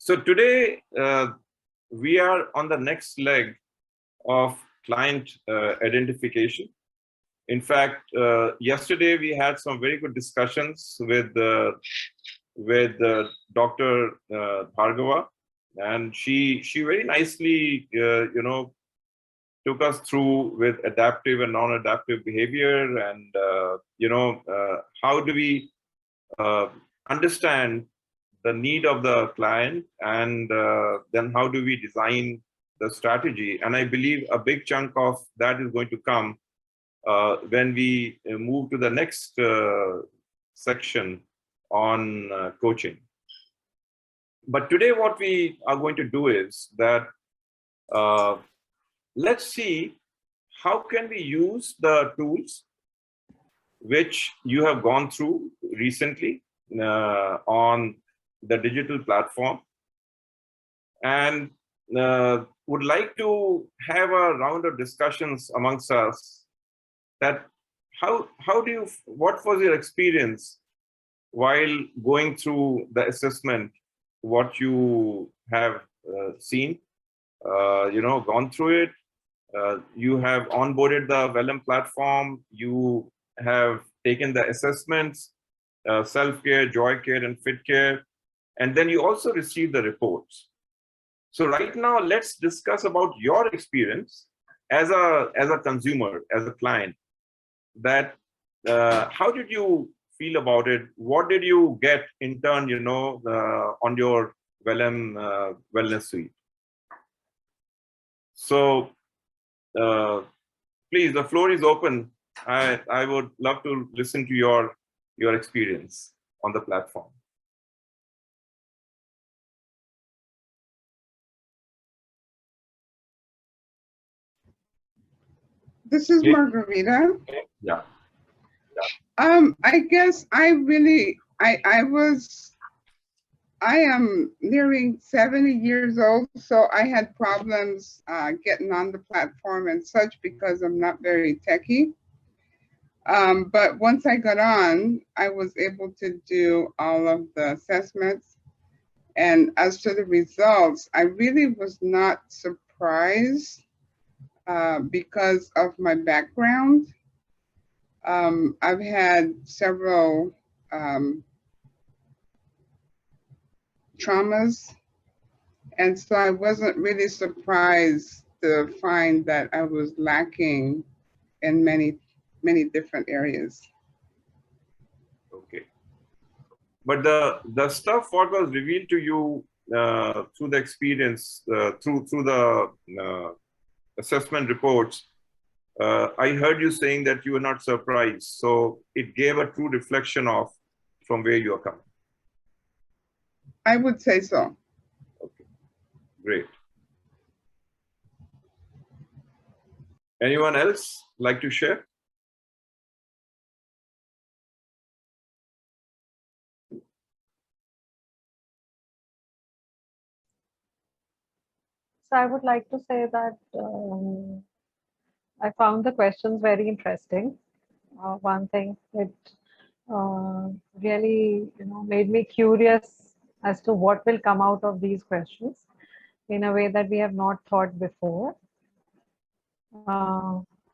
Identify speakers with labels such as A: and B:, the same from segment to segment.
A: So today we are on the next leg of client identification. In fact, yesterday we had some very good discussions with Dr. Bhargava, and she very nicely took us through with adaptive and non-adaptive behavior, and how do we understand the need of the client, and then how do we design the strategy. And I believe a big chunk of that is going to come when we move to the next section on coaching. But today what we are going to do is that let's see how can we use the tools which you have gone through recently on the digital platform, and would like to have a round of discussions amongst us that what was your experience while going through the assessment, what you have seen, gone through it. You have onboarded the Vellum platform, you have taken the assessments, self-care, joy care, and fit care, and then you also receive the reports. So right now, let's discuss about your experience as a consumer, as a client. That how did you feel about it? What did you get in turn, on your Vellum wellness suite? So please, the floor is open. I would love to listen to your experience on the platform.
B: This is Margarita.
A: Yeah.
B: I guess I am nearing 70 years old, so I had problems getting on the platform and such because I'm not very techy. But once I got on, I was able to do all of the assessments. And as to the results, I really was not surprised because of my background. I've had several traumas, and so I wasn't really surprised to find that I was lacking in many different areas.
A: Okay. But the stuff what was revealed to you through the experience, through the assessment reports, I heard you saying that you were not surprised. So it gave a true reflection of from where you are coming.
B: I would say so.
A: Okay, great. Anyone else like to share?
C: So I would like to say that I found the questions very interesting. One thing it really made me curious as to what will come out of these questions in a way that we have not thought before.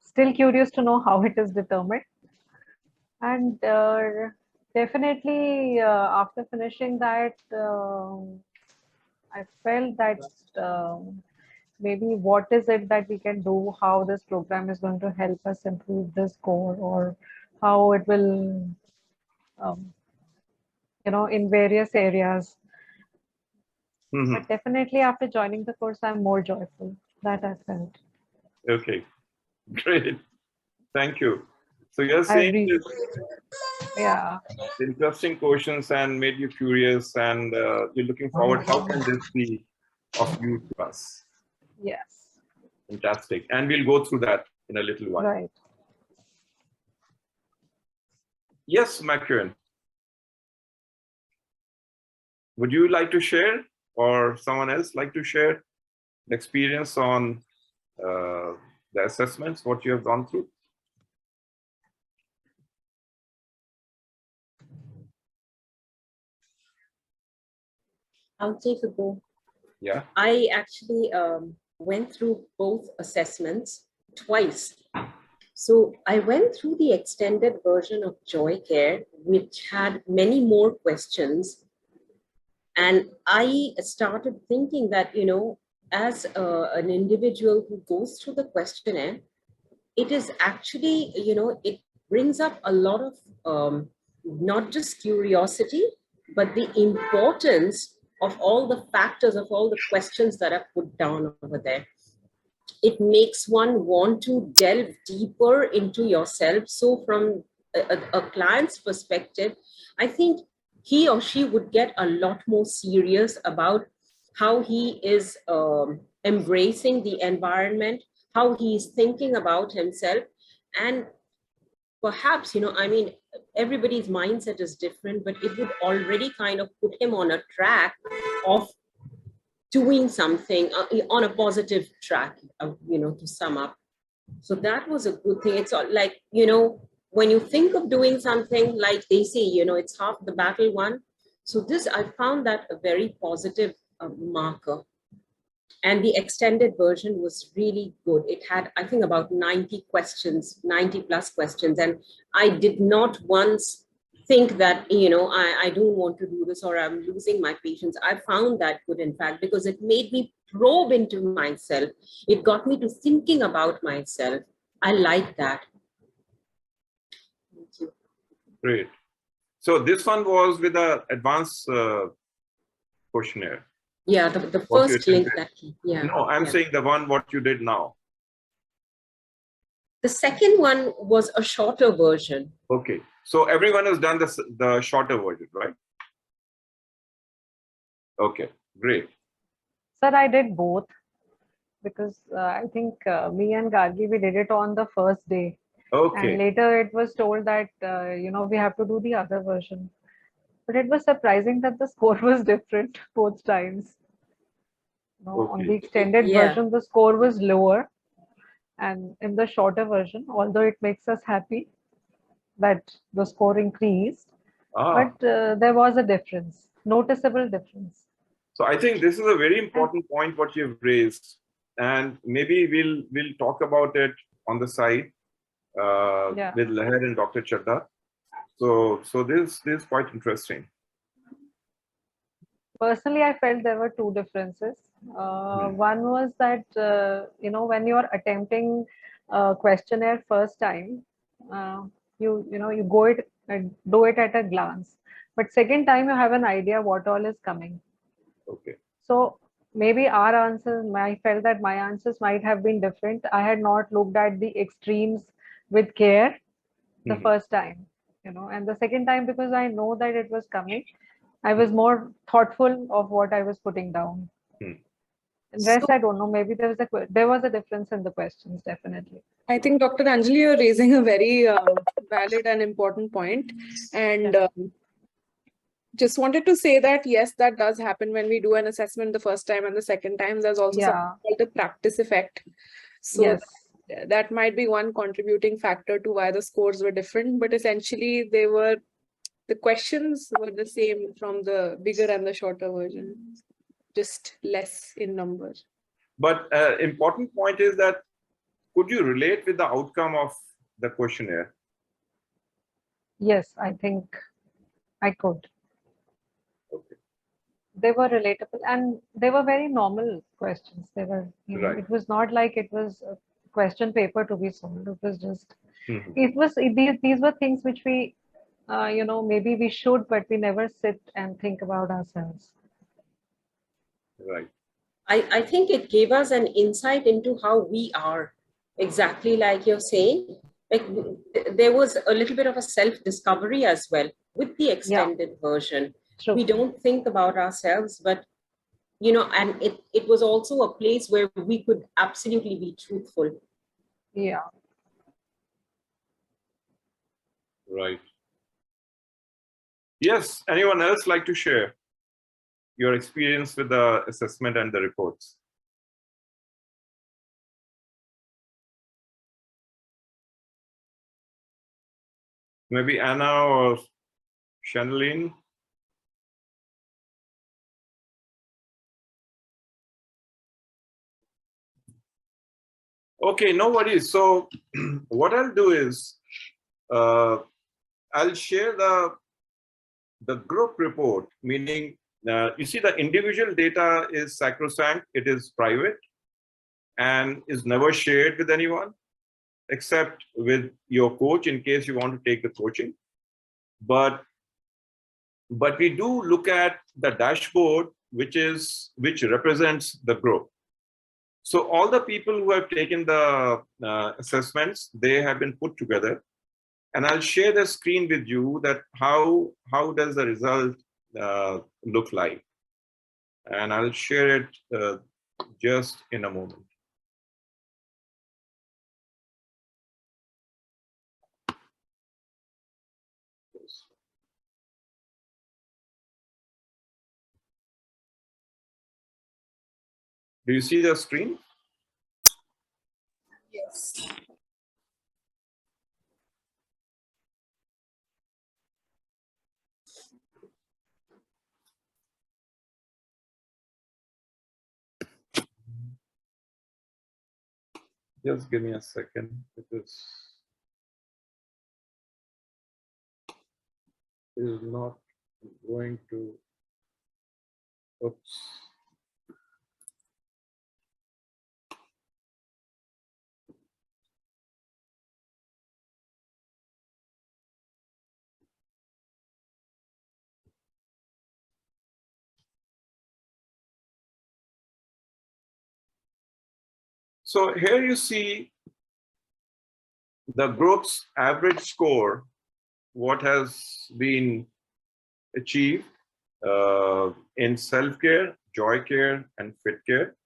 C: Still curious to know how it is determined, and definitely after finishing that, I felt that maybe what is it that we can do, how this program is going to help us improve this score, or how it will, in various areas.
A: Mm-hmm.
C: But definitely after joining the course, I'm more joyful. That I felt.
A: Okay, great. Thank you. So you're saying
C: yeah,
A: interesting questions and made you curious, and you're looking forward. How can this be of use to us?
C: Yes.
A: Fantastic. And we'll go through that in a little while.
C: Right.
A: Yes, Makiran. Would you like to share, or someone else like to share the experience on the assessments, what you have gone through?
D: I'll take a go.
A: Yeah.
D: I actually went through both assessments twice. So I went through the extended version of Joy Care, which had many more questions. And I started thinking that, as an individual who goes through the questionnaire, it is actually, it brings up a lot of not just curiosity, but the importance of all the factors, of all the questions that are put down over there. It makes one want to delve deeper into yourself. So from a client's perspective, I think he or she would get a lot more serious about how he is embracing the environment, how he is thinking about himself. And perhaps, everybody's mindset is different, but it would already kind of put him on a track of doing something on a positive track, to sum up. So that was a good thing. It's like, when you think of doing something, like they say, it's half the battle won. So this, I found that a very positive marker. And the extended version was really good. It had, I think, about 90 questions, 90 plus questions. And I did not once think that, I don't want to do this or I'm losing my patience. I found that good, in fact, because it made me probe into myself. It got me to thinking about myself. I like that. Thank you.
A: Great. So this one was with the advanced questionnaire.
D: Yeah, the
A: What you
D: first link
A: attended.
D: that, yeah.
A: No, I'm
D: yeah.
A: saying the one what you did now.
D: The second one was a shorter version.
A: Okay. So everyone has done the shorter version, right? Okay, great.
C: Sir, I did both because I think me and Gargi, we did it on the first day. And
A: Okay.
C: later it was told that, we have to do the other version. But it was surprising that the score was different both times. On the
A: Okay.
C: extended
D: Yeah.
C: version, the score was lower. And in the shorter version, although it makes us happy that the score increased, but there was a difference, noticeable difference.
A: So I think this is a very important point what you've raised, and maybe we'll talk about it on the side
C: Yeah.
A: with Leher and Dr. Chadda. So this is quite interesting.
C: Personally, I felt there were two differences. One was that when you're attempting a questionnaire first time, you go it and do it at a glance, but second time you have an idea what all is coming.
A: Okay.
C: So maybe our answers, I felt that my answers might have been different. I had not looked at the extremes with care the first time, and the second time, because I know that it was coming, I was more thoughtful of what I was putting down. And rest, I don't know. Maybe there was a difference in the questions, definitely.
E: I think Dr. Anjali, you're raising a very valid and important point. And just wanted to say that, yes, that does happen when we do an assessment the first time and the second time. There's also something called the practice effect. So
C: Yes.
E: that might be one contributing factor to why the scores were different. But essentially, the questions were the same from the bigger and the shorter version, just less in number.
A: But important point is that, could you relate with the outcome of the questionnaire?
C: Yes, I think I could.
A: Okay.
C: They were relatable and they were very normal questions. They were,
A: Right.
C: it was not like it was a question paper to be solved. It was just,
A: Mhm.
C: these were things which we, maybe we should, but we never sit and think about ourselves.
A: Right.
D: I think it gave us an insight into how we are, exactly like you're saying. Like there was a little bit of a self-discovery as well with the extended version.
C: True.
D: We don't think about ourselves, but and it was also a place where we could absolutely be truthful.
C: Yeah.
A: Right. Yes. Anyone else like to share your experience with the assessment and the reports? Maybe Anna or Shanlin? Okay, no worries. So what I'll do is I'll share the group report, meaning you see the individual data is sacrosanct, it is private and is never shared with anyone except with your coach in case you want to take the coaching. But we do look at the dashboard, which represents the group. So all the people who have taken the assessments, they have been put together. And I'll share the screen with you that how does the result look like. And I'll share it just in a moment. Do you see the screen?
E: Yes.
A: Just give me a second because it is not going to. Oops. So here you see the group's average score, what has been achieved in self-care, joy care, and fit care.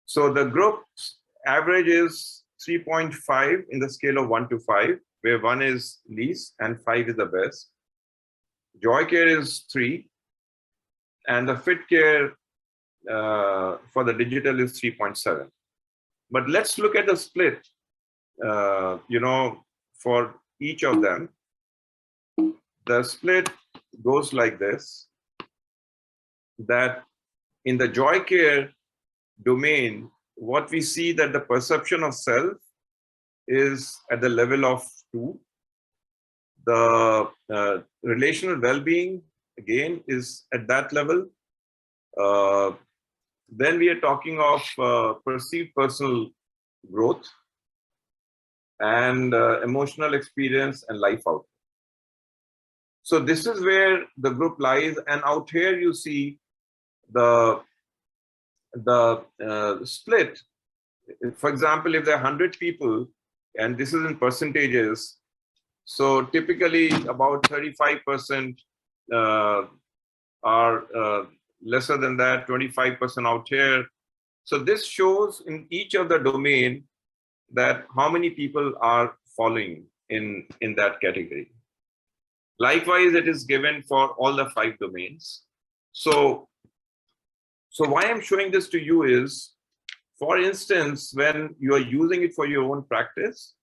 A: So the group's average is 3.5 in the scale of 1 to 5, where 1 is least and 5 is the best. Joy care is 3, and the fit care for the digital is 3.7. But let's look at the split, for each of them. The split goes like this, that in the joy care domain, what we see that the perception of self is at the level of 2. The relational well-being, again, is at that level. Then we are talking of perceived personal growth and emotional experience and life outcome. So this is where the group lies, and out here you see the split. For example, if there are 100 people, and this is in percentages, so typically about 35% are lesser than that, 25% out here. So this shows in each of the domain that how many people are following in that category. Likewise, it is given for all the 5 domains. So why I'm showing this to you is, for instance, when you are using it for your own practice,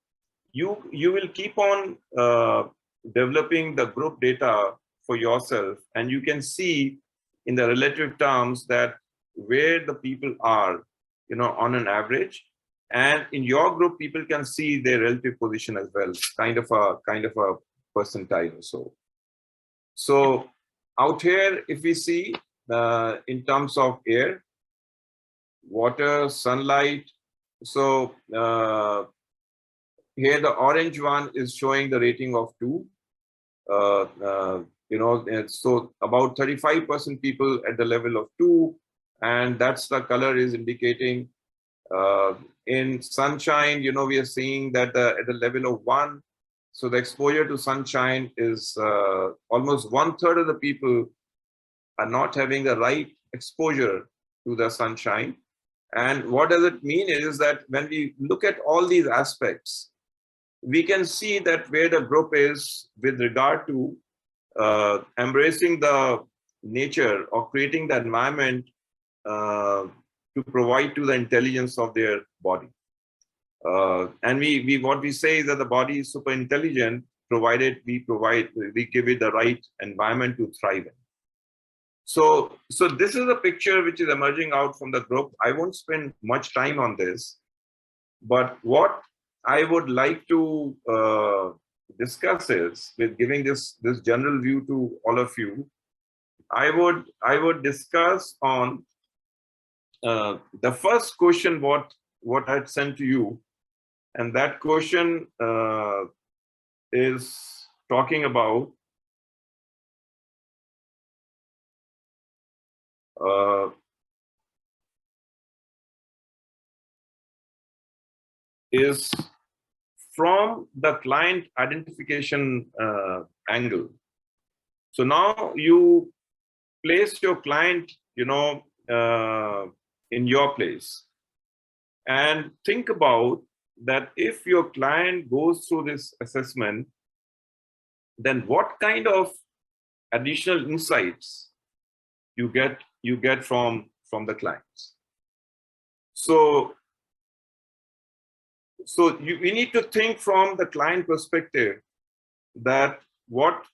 A: you will keep on developing the group data for yourself, and you can see in the relative terms that where the people are, on an average, and in your group, people can see their relative position as well, kind of a percentile or so. So out here, if we see in terms of air, water, sunlight, so here the orange one is showing the rating of 2. So about 35% people at the level of 2, and that's the color is indicating. In sunshine, we are seeing that at the level of 1. So the exposure to sunshine is almost 1/3 of the people are not having the right exposure to the sunshine. And what does it mean is that when we look at all these aspects, we can see that where the group is with regard to embracing the nature or creating the environment to provide to the intelligence of their body. And what we say is that the body is super intelligent, provided we give it the right environment to thrive in. So this is a picture which is emerging out from the group. I won't spend much time on this, But what I would like to discuss is, with giving this general view to all of you, I would discuss on the first question what I'd sent to you, and that question is talking about is from the client identification angle. So now you place your client, in your place, and think about that if your client goes through this assessment, then what kind of additional insights you get from the clients. So we need to think from the client perspective that what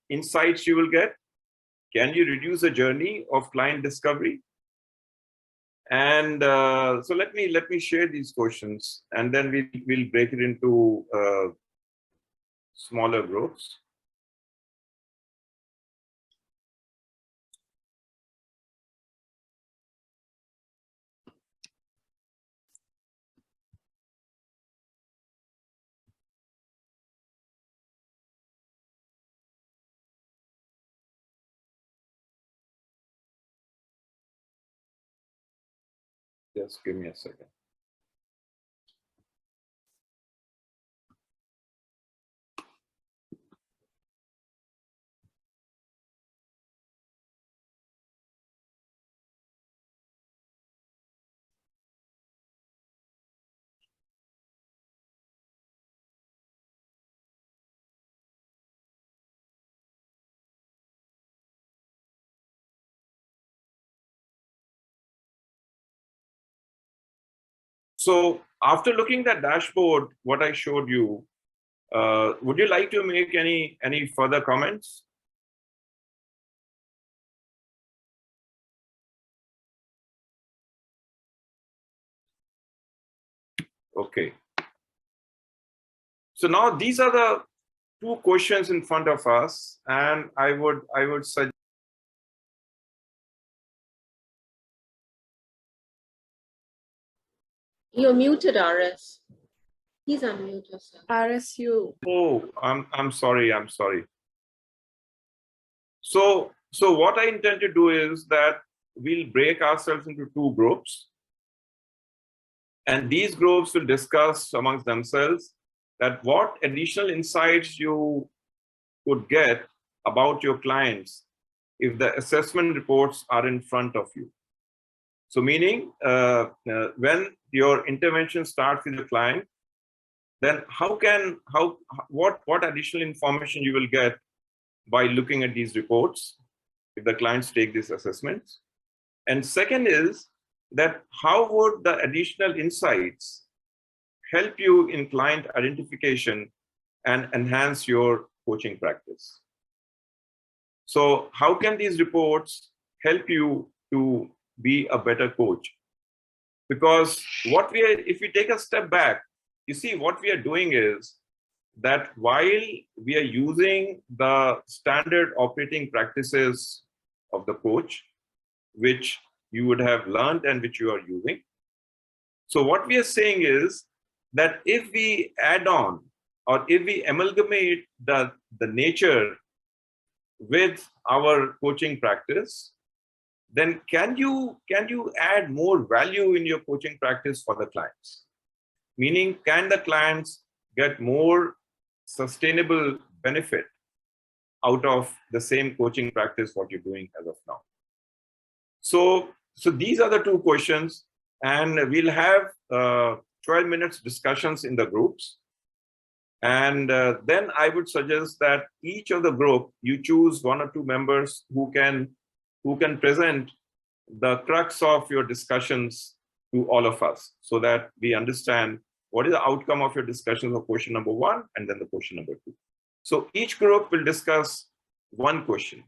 A: insights you will get. Can you reduce the journey of client discovery? And so let me share these questions, and then we'll break it into smaller groups. Just give me a second. So after looking at that dashboard, what I showed you, would you like to make any further comments? Okay. So now these are the two questions in front of us, and I would suggest.
D: You're muted, RS. Please unmute yourself.
E: RSU.
A: Oh, I'm sorry. So what I intend to do is that we'll break ourselves into two groups, and these groups will discuss amongst themselves that what additional insights you could get about your clients if the assessment reports are in front of you. So meaning when your intervention starts with the client, then what additional information you will get by looking at these reports if the clients take these assessments. And second is that how would the additional insights help you in client identification and enhance your coaching practice. So how can these reports help you to be a better coach? Because if we take a step back, you see what we are doing is that while we are using the standard operating practices of the coach, which you would have learned and which you are using. So what we are saying is that if we add on or if we amalgamate the nature with our coaching practice, then can you add more value in your coaching practice for the clients? Meaning, can the clients get more sustainable benefit out of the same coaching practice what you're doing as of now? So these are the two questions, and we'll have 12 minutes discussions in the groups. And then I would suggest that each of the group, you choose one or two members who can present the crux of your discussions to all of us, so that we understand what is the outcome of your discussions of question number 1 and then the question number 2. So each group will discuss one question.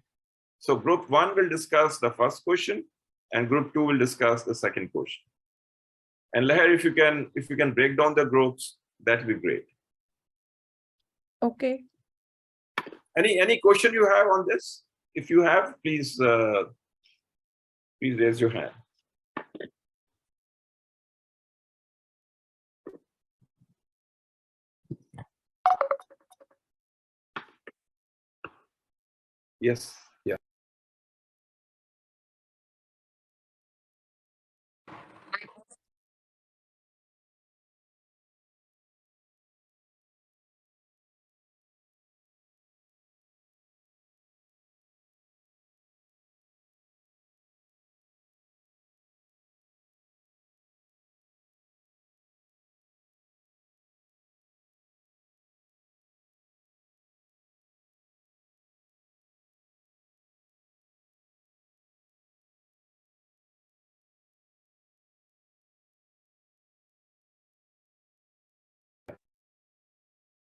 A: So group 1 will discuss the first question and group 2 will discuss the second question. And Leher, if you can break down the groups, that'd be great.
E: Okay.
A: Any question you have on this? If you have, please raise your hand. Yes. Yeah.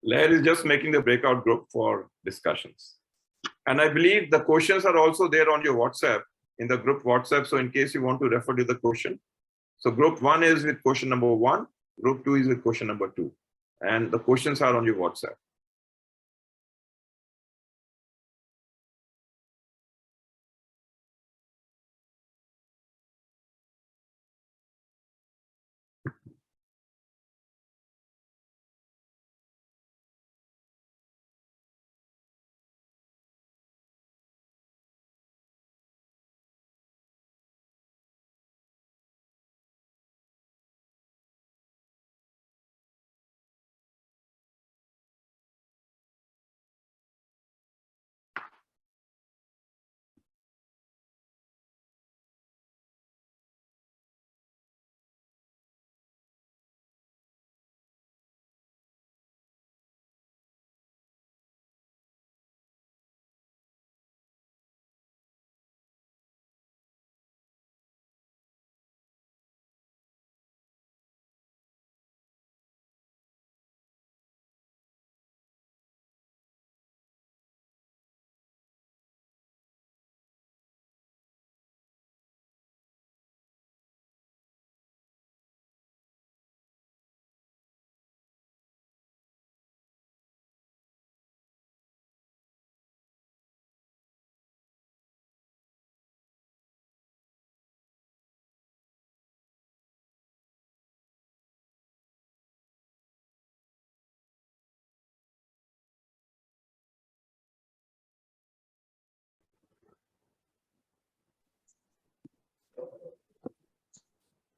A: Leher is just making the breakout group for discussions. And I believe the questions are also there on your WhatsApp, in the group WhatsApp. So in case you want to refer to the question. So group 1 is with question number 1, group 2 is with question number 2. And the questions are on your WhatsApp.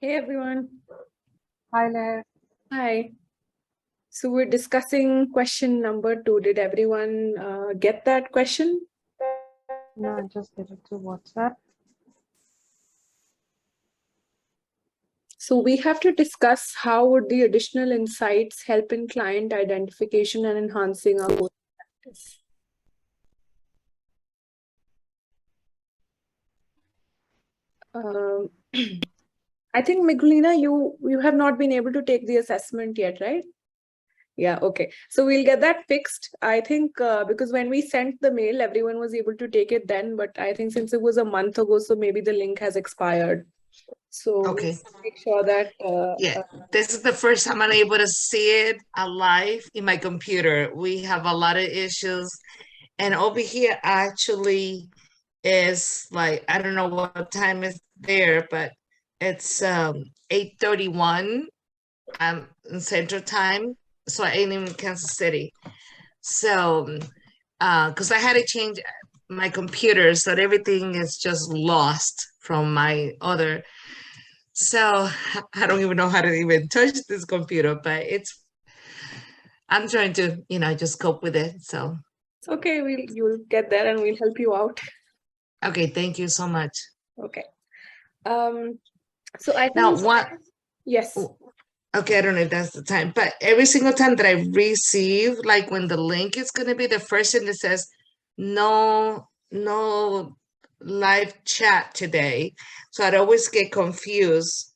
E: Hey everyone.
C: Hi, Leher.
E: Hi. So we're discussing question number 2. Did everyone get that question?
C: No, I just did it through WhatsApp.
E: So we have to discuss how would the additional insights help in client identification and enhancing our coaching practice. Um, I think Migulina, you have not been able to take the assessment yet, right? Yeah, okay. So we'll get that fixed. I think because when we sent the mail, everyone was able to take it then, but I think since it was a month ago, so maybe the link has expired. So
F: Okay.
E: let's make sure that
F: Yeah, this is the first time I'm able to see it alive in my computer. We have a lot of issues. And over here actually is like, I don't know what time is there, but it's 8:31 in Central Time. So I ain't in Kansas City. So because I had to change my computer so that everything is just lost from my other. So I don't even know how to even touch this computer, but I'm trying to, just cope with it. So,
E: it's okay. You'll get there and we'll help you out.
F: okay, thank you so much.
E: Okay. So I think
F: Now, what?
E: yes.
F: Okay, I don't know if that's the time, but every single time that I receive, like when the link is going to be the first thing that says, no live chat today. So I'd always get confused.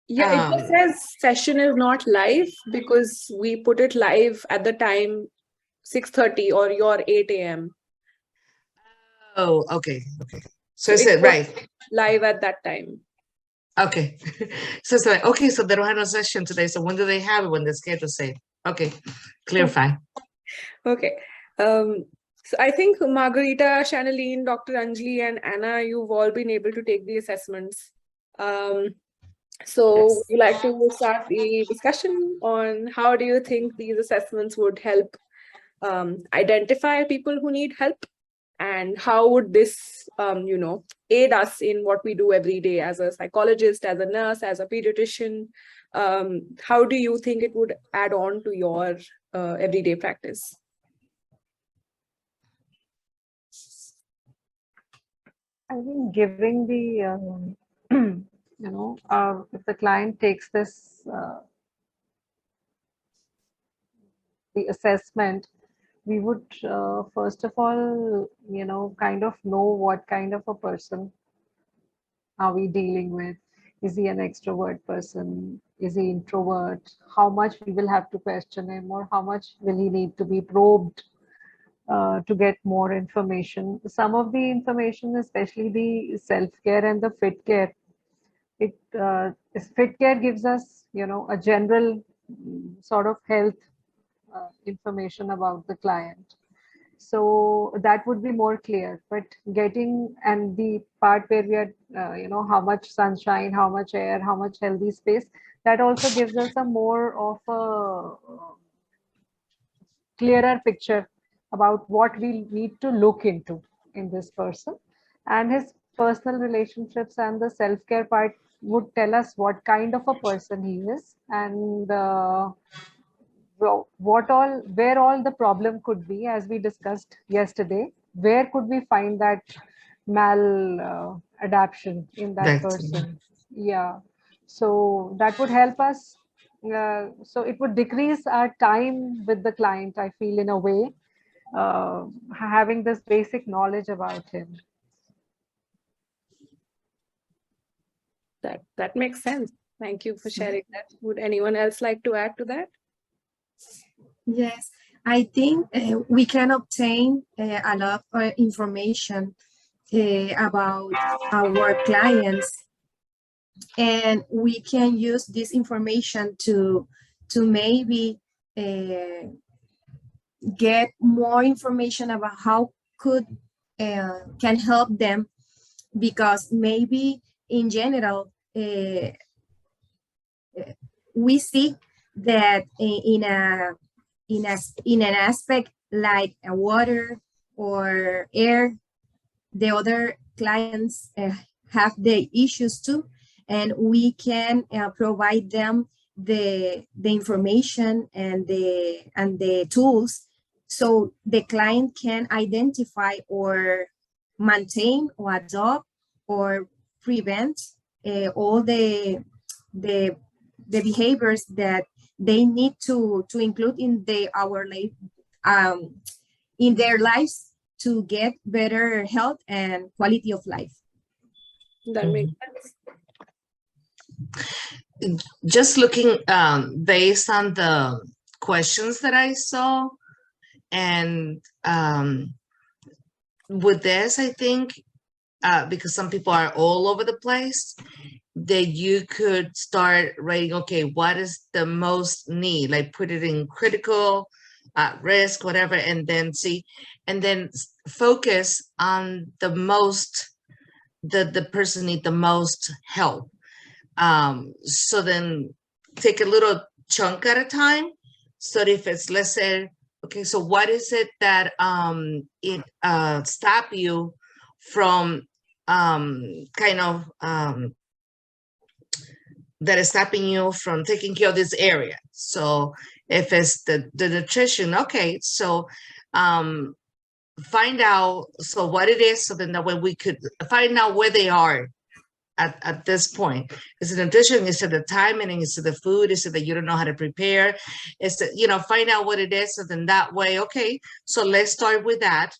E: Yeah, it just says session is not live because we put it live at the time 6:30 or your 8 a.m.
F: Oh, okay. So
E: So
F: is it
E: was
F: right?
E: live at that time.
F: Okay. So it's like, okay, so they don't have no session today. So when do they have it? When the schedule say? Okay, clarify.
E: Okay. So I think Margarita, Shanaline, Dr. Anjali, and Anna, you've all been able to take the assessments. So
D: Yes.
E: would you like to start the discussion on how do you think these assessments would help identify people who need help? And how would this, aid us in what we do every day as a psychologist, as a nurse, as a pediatrician? How do you think it would add on to your everyday practice?
C: I think giving the, if the client takes this, the assessment, we would first of all, kind of know what kind of a person are we dealing with. Is he an extrovert person? Is he introvert? How much we will have to question him, or how much will he need to be probed to get more information? Some of the information, especially the self-care and the fit care, fit care gives us, a general sort of health information about the client. So that would be more clear. But getting, and the part where we are, how much sunshine, how much air, how much healthy space, that also gives us a more of a clearer picture about what we need to look into in this person. And his personal relationships and the self-care part would tell us what kind of a person he is, and where all the problem could be, as we discussed yesterday. Where could we find that adaptation in that
F: That's
C: person? Yeah. So that would help us. So it would decrease our time with the client, I feel, in a way, having this basic knowledge about him.
E: That makes sense. Thank you for sharing that. Would anyone else like to add to that?
G: Yes, I think we can obtain a lot of information about our clients, and we can use this information to maybe get more information about how can help them, because maybe in general we see that in an aspect like water or air, the other clients have the issues too, and we can provide them the information and the tools, so the client can identify or maintain or adopt or prevent all the behaviors that they need to include in our life, in their lives, to get better health and quality of life.
E: That makes sense.
F: Just looking based on the questions that I saw, and with this, I think because some people are all over the place, that you could start writing, okay, what is the most need? Like put it in critical, risk, whatever, and then see, and then focus on the most, the person need the most help. So then take a little chunk at a time. So if it's, let's say, okay, so what is it that it stop you from that is stopping you from taking care of this area? So if it's the nutrition, okay, so find out so what it is, so then that way we could find out where they are at this point. Is it nutrition? Is it the timing? Is it the food? Is it that you don't know how to prepare? Is it, find out what it is, so then that way, okay, so let's start with that.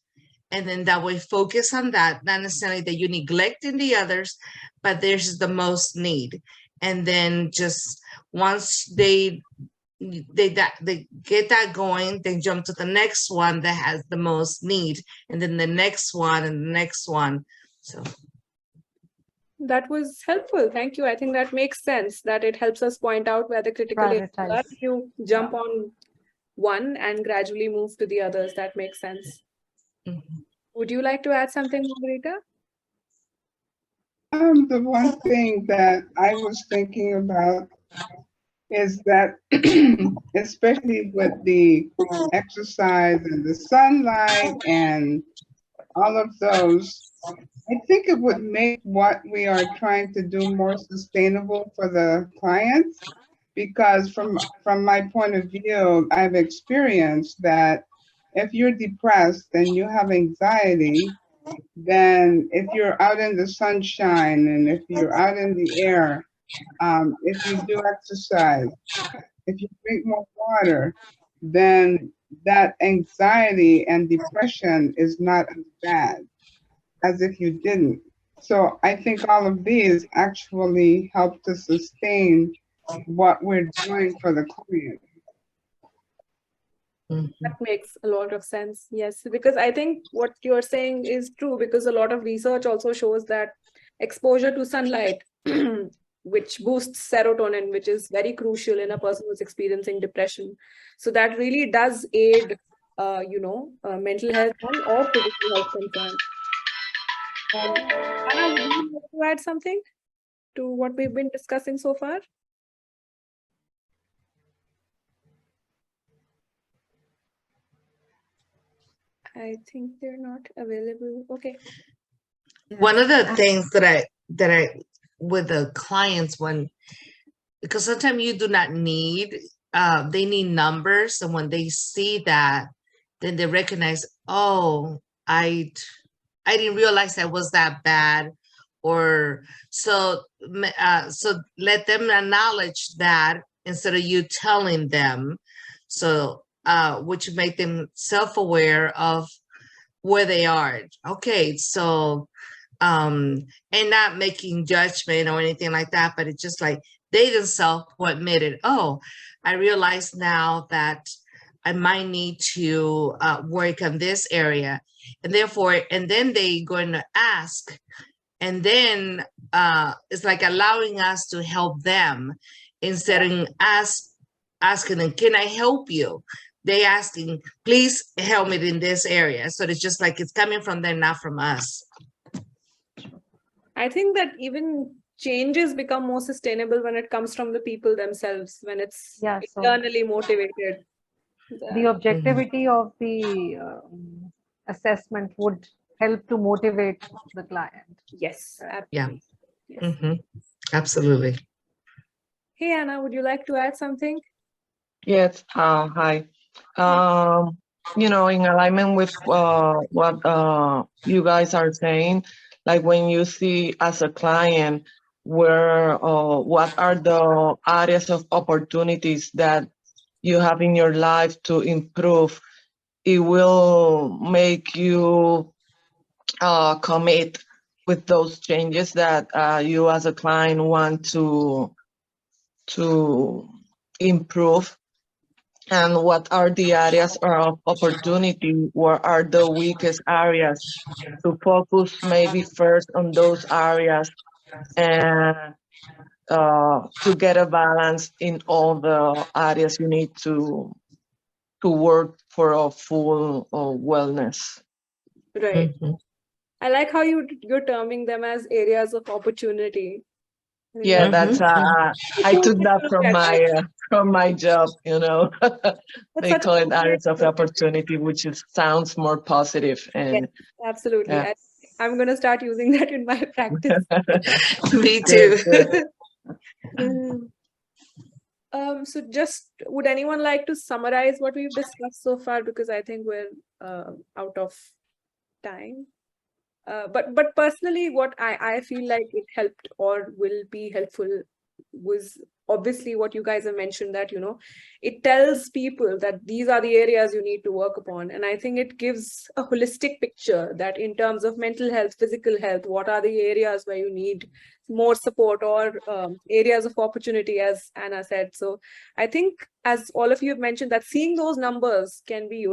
F: And then that way focus on that, not necessarily that you neglecting the others, but there's the most need. And then just once they get that going, then jump to the next one that has the most need, and then the next one and the next one. So
E: that was helpful. Thank you. I think that makes sense, that it helps us point out where the critical areas are.
C: Prioritize.
E: You jump on one and gradually move to the others. That makes sense.
F: Mhm.
E: Would you like to add something, Margarita?
B: The one thing that I was thinking about is that, especially with the exercise and the sunlight and all of those, I think it would make what we are trying to do more sustainable for the clients. Because from my point of view, I've experienced that if you're depressed and you have anxiety, then if you're out in the sunshine and if you're out in the air, if you do exercise, if you drink more water, then that anxiety and depression is not as bad as if you didn't. So I think all of these actually help to sustain what we're doing for the client.
F: Mhm.
E: That makes a lot of sense. Yes, because I think what you're saying is true, because a lot of research also shows that exposure to sunlight, which boosts serotonin, which is very crucial in a person who's experiencing depression. So that really does aid, mental health and or physical health concerns. Anna, would you like to add something to what we've been discussing so far? I think they're not available. Okay.
F: One of the things that I with the clients, because sometimes you do not need, they need numbers, and when they see that, then they recognize, oh, I didn't realize I was that bad, or so let them acknowledge that instead of you telling them, so which make them self-aware of where they are. Okay, so and not making judgment or anything like that, but it's just like they themselves will admit it. Oh, I realize now that I might need to work on this area, and therefore, and then they going to ask, and then it's like allowing us to help them instead of asking them, can I help you? They asking, please help me in this area. So it's just like it's coming from them, not from us.
E: I think that even changes become more sustainable when it comes from the people themselves, when it's
C: Yeah, so
E: internally motivated.
C: the objectivity of the assessment would help to motivate the client.
E: Yes,
F: Yeah.
E: absolutely. Yes.
F: Mhm. Absolutely.
E: Hey, Anna, would you like to add something?
H: Yes, hi. In alignment with what you guys are saying, like when you see as a client where what are the areas of opportunities that you have in your life to improve, it will make you commit with those changes that you as a client want to improve. And what are the areas of opportunity? What are the weakest areas? To focus maybe first on those areas and to get a balance in all the areas you need to work for a full wellness.
E: Right.
F: Mhm.
E: I like how you're terming them as areas of opportunity. I think
H: Yeah,
E: that's
H: that's
F: Mhm.
H: I
E: a
H: took
E: good way
H: that
E: to look at it.
H: from my job.
E: That's
H: They
E: such a
H: call it
E: good way
H: areas
E: to
H: of
E: look at it.
H: opportunity, which sounds more positive.
E: Yes,
H: And
E: absolutely.
H: yeah.
E: I'm going to start using that in my practice.
F: Me too.
H: Good.
E: Mm. So just would anyone like to summarize what we've discussed so far? Because I think we're out of time. But personally, what I feel like it helped or will be helpful was obviously what you guys have mentioned, that, it tells people that these are the areas you need to work upon. And I think it gives a holistic picture that in terms of mental health, physical health, what are the areas where you need more support, or areas of opportunity, as Anna said. So I think, as all of you have mentioned, that seeing those numbers can be,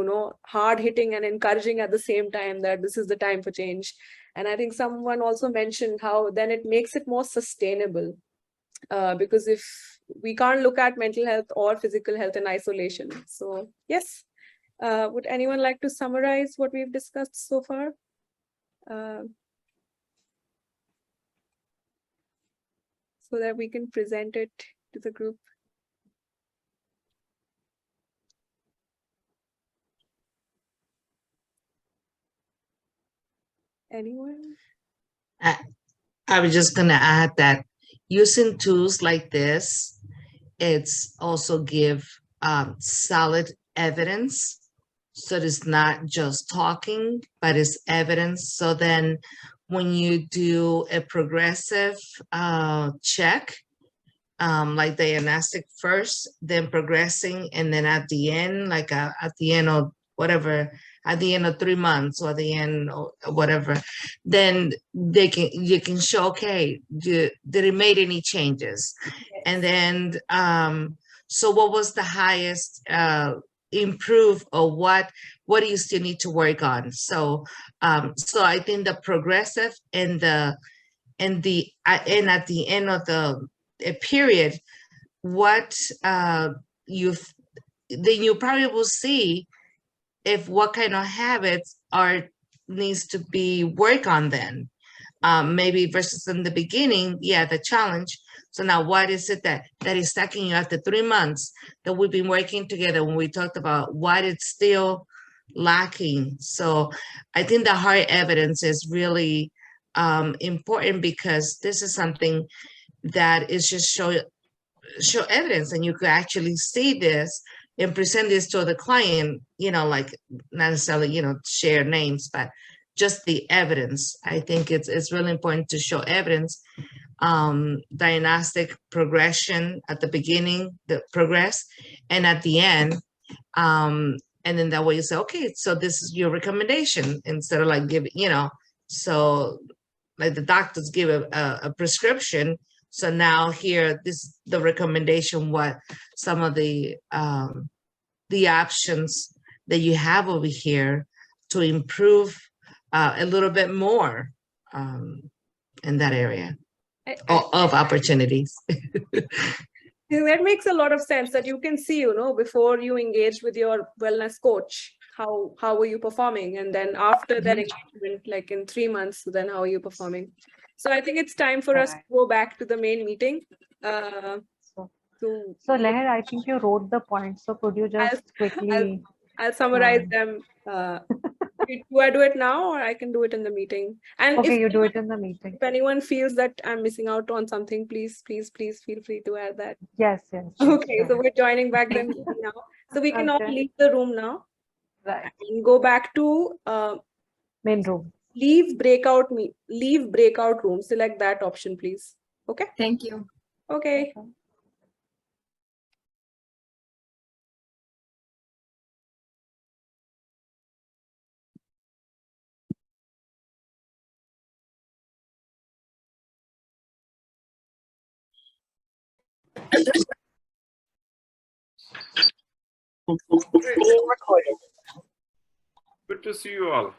E: hard hitting and encouraging at the same time, that this is the time for change. And I think someone also mentioned how then it makes it more sustainable. Because if we can't look at mental health or physical health in isolation. So yes, would anyone like to summarize what we've discussed so far? So that we can present it to the group. Anyone?
F: I was just going to add that using tools like this, it's also give solid evidence. So it's not just talking, but it's evidence. So then when you do a progressive check, like diagnostic first, then progressing, and then at the end, like at the end of whatever, at the end of 3 months or the end or whatever, then you can show, okay, did it made any changes?
E: Yes.
F: And then so what was the highest improve, or what do you still need to work on? So so I think the progressive and at the end of the period, what then you probably will see if what kind of habits needs to be work on then, maybe versus in the beginning, yeah, the challenge. So now what is it that is stacking you after 3 months that we've been working together when we talked about what it's still lacking? So I think the hard evidence is really important, because this is something that is just show evidence, and you could actually see this and present this to the client, like not necessarily, share names, but just the evidence. I think it's really important to show evidence, diagnostic progression at the beginning, the progress, and at the end. And then that way you say, okay, so this is your recommendation, instead of like giving, so like the doctors give a prescription. So now here, this is the recommendation, what some of the options that you have over here to improve a little bit more in that area of opportunities.
E: That makes a lot of sense, that you can see, before you engage with your wellness coach, how were you performing? And then after that engagement, like in 3 months, then how are you performing? So I think it's time for us to go back to the main meeting.
C: So Leher, I think you wrote the points. So could you just quickly...
E: I'll summarize them. Do I do it now, or I can do it in the meeting? And
C: okay, you do it in the meeting.
E: If anyone feels that I'm missing out on something, please feel free to add that.
C: Yes.
E: Okay, so we're joining back the meeting now. So we can all leave the room now.
C: Right.
E: And go back to
C: main room.
E: Leave breakout room. Select that option, please. Okay.
G: Thank you.
E: Okay.
A: Good to see you all.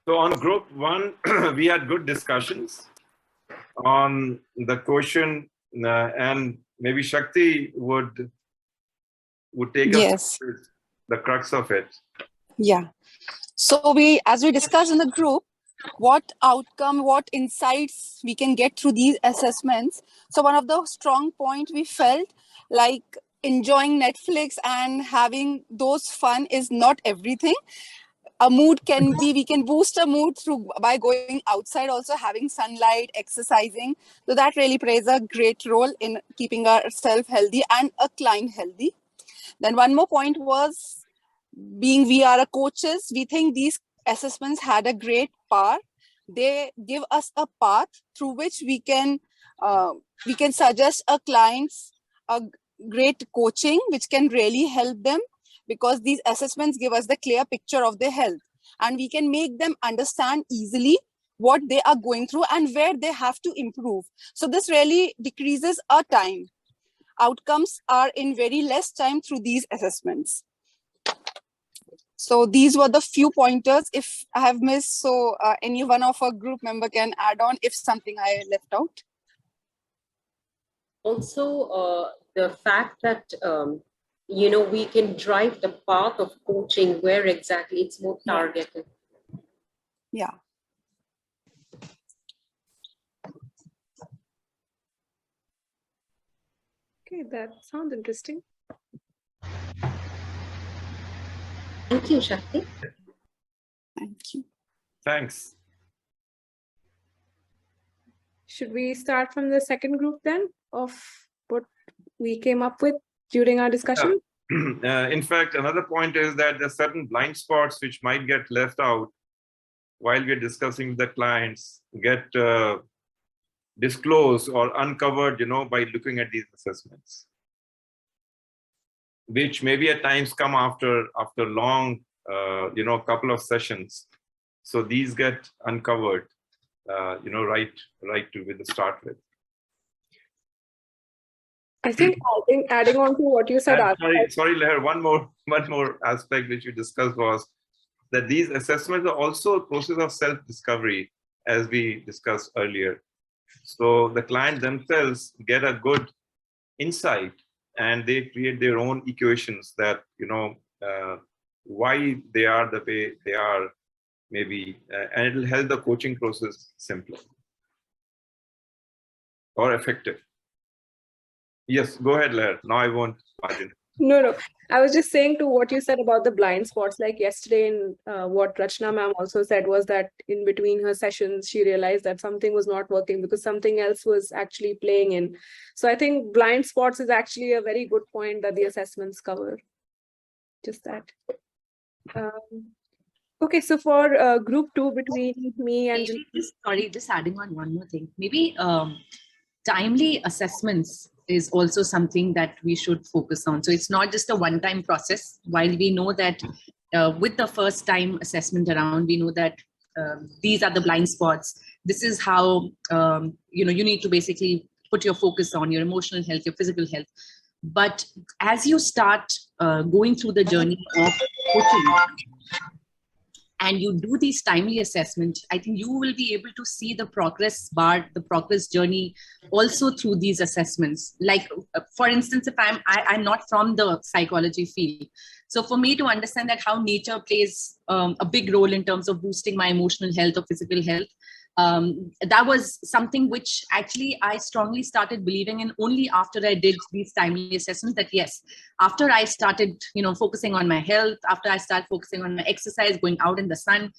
A: So on group 1, we had good discussions on the question, and maybe Shakti would take us to the crux of it.
I: Yeah. So as we discussed in the group, what insights we can get through these assessments. So one of the strong points we felt like enjoying Netflix and having those fun is not everything. A mood can be, we can boost a mood by going outside, also having sunlight, exercising. So that really plays a great role in keeping ourselves healthy and a client healthy. Then one more point was, being we are coaches, we think these assessments had a great power they give us a path through which we can suggest a clients a great coaching which can really help them, because these assessments give us the clear picture of their health, and we can make them understand easily what they are going through and where they have to improve. So this really decreases our time. Outcomes are in very less time through these assessments. So these were the few pointers. If I have missed, so any one of our group member can add on if something I left out.
D: Also, the fact that, we can drive the path of coaching where exactly it's more targeted.
I: Yeah.
E: Okay, that sounds interesting.
D: Thank you, Shakti.
I: Thank you.
A: Thanks.
E: Should we start from the second group then of what we came up with during our discussion?
A: In fact, another point is that there are certain blind spots which might get left out while we're discussing with the clients, get disclosed or uncovered, by looking at these assessments, which maybe at times come after long, couple of sessions. So these get uncovered, right with the start with.
E: I think adding on to what you said.
A: Sorry, Leher, one more aspect which we discussed was that these assessments are also a process of self-discovery, as we discussed earlier. So the client themselves get a good insight and they create their own equations that, why they are the way they are, maybe, and it will help the coaching process simpler or effective. Yes, go ahead, Leher. Now I won't imagine.
E: No. I was just saying to what you said about the blind spots, like yesterday in what Rachna ma'am also said was that in between her sessions, she realized that something was not working because something else was actually playing in. So I think blind spots is actually a very good point that the assessments cover. Just that. Okay, so for group 2 between me and...
J: Just adding on one more thing. Maybe timely assessments is also something that we should focus on. So it's not just a one-time process. While we know that with the first time assessment around, we know that these are the blind spots. This is how, you need to basically put your focus on your emotional health, your physical health. But as you start going through the journey of coaching, and you do these timely assessments, I think you will be able to see the progress bar, the progress journey also through these assessments. Like, for instance, if I'm not from the psychology field. So for me to understand that how nature plays a big role in terms of boosting my emotional health or physical health, that was something which actually I strongly started believing in only after I did these timely assessments, that yes, after I started, focusing on my health, after I started focusing on my exercise, going out in the sun,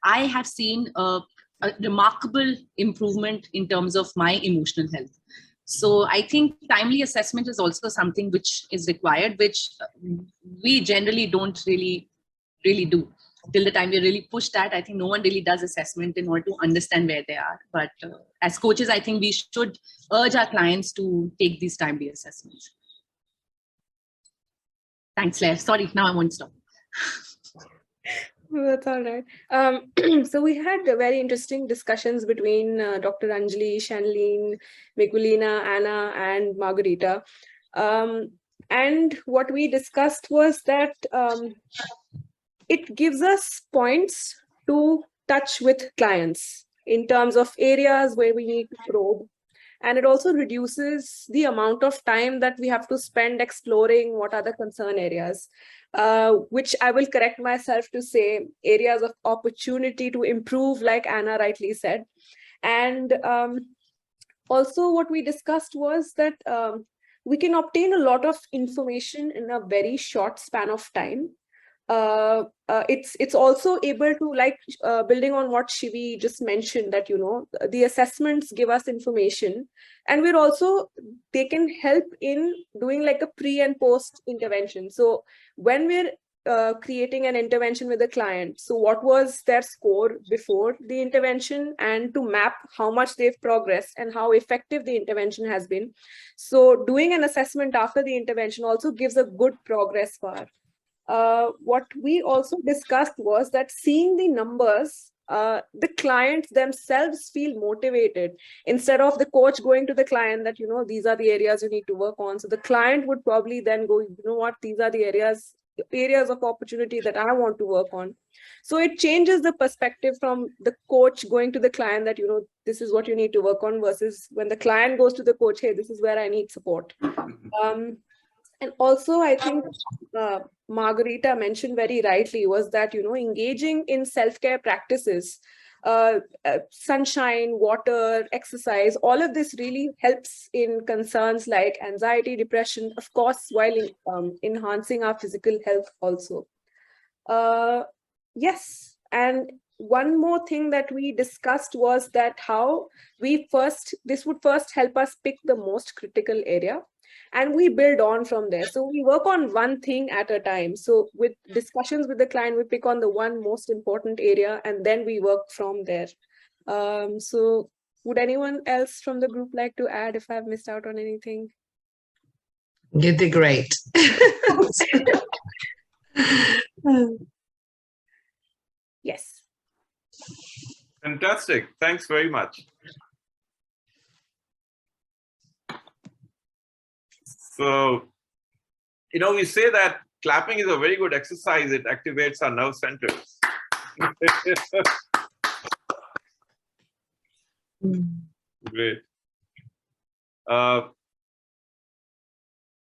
J: I have seen a remarkable improvement in terms of my emotional health. So I think timely assessment is also something which is required, which we generally don't really do. Till the time we really push that, I think no one really does assessment in order to understand where they are. But as coaches, I think we should urge our clients to take these timely assessments. Thanks, Claire. Sorry, now I won't stop.
E: That's all right. So we had very interesting discussions between Dr. Anjali, Shanleen, Miguelina, Anna, and Margarita. And what we discussed was that it gives us points to touch with clients in terms of areas where we need to probe. And it also reduces the amount of time that we have to spend exploring what are the concern areas, which I will correct myself to say areas of opportunity to improve, like Anna rightly said. And also what we discussed was that we can obtain a lot of information in a very short span of time. It's also able to, like, building on what Shivi just mentioned, that the assessments give us information, and they can help in doing like a pre and post intervention. So when we're creating an intervention with the client. So what was their score before the intervention, and to map how much they've progressed and how effective the intervention has been. So doing an assessment after the intervention also gives a good progress bar. What we also discussed was that seeing the numbers, the clients themselves feel motivated instead of the coach going to the client that, you know, these are the areas you need to work on. So the client would probably then go, you know what, these are the areas of opportunity that I want to work on. So it changes the perspective from the coach going to the client that, you know, this is what you need to work on, versus when the client goes to the coach, hey, this is where I need support. And also, I think Margarita mentioned very rightly was that, you know, engaging in self-care practices, sunshine, water, exercise, all of this really helps in concerns like anxiety, depression, of course, while enhancing our physical health also. Yes, and one more thing that we discussed was that how this would first help us pick the most critical area, and we build on from there. So we work on one thing at a time. So with discussions with the client, we pick on the one most important area, and then we work from there. So would anyone else from the group like to add if I've missed out on anything?
F: You did great.
E: Yes.
A: Fantastic. Thanks very much. So, you know, we say that clapping is a very good exercise. It activates our nerve centers. Great.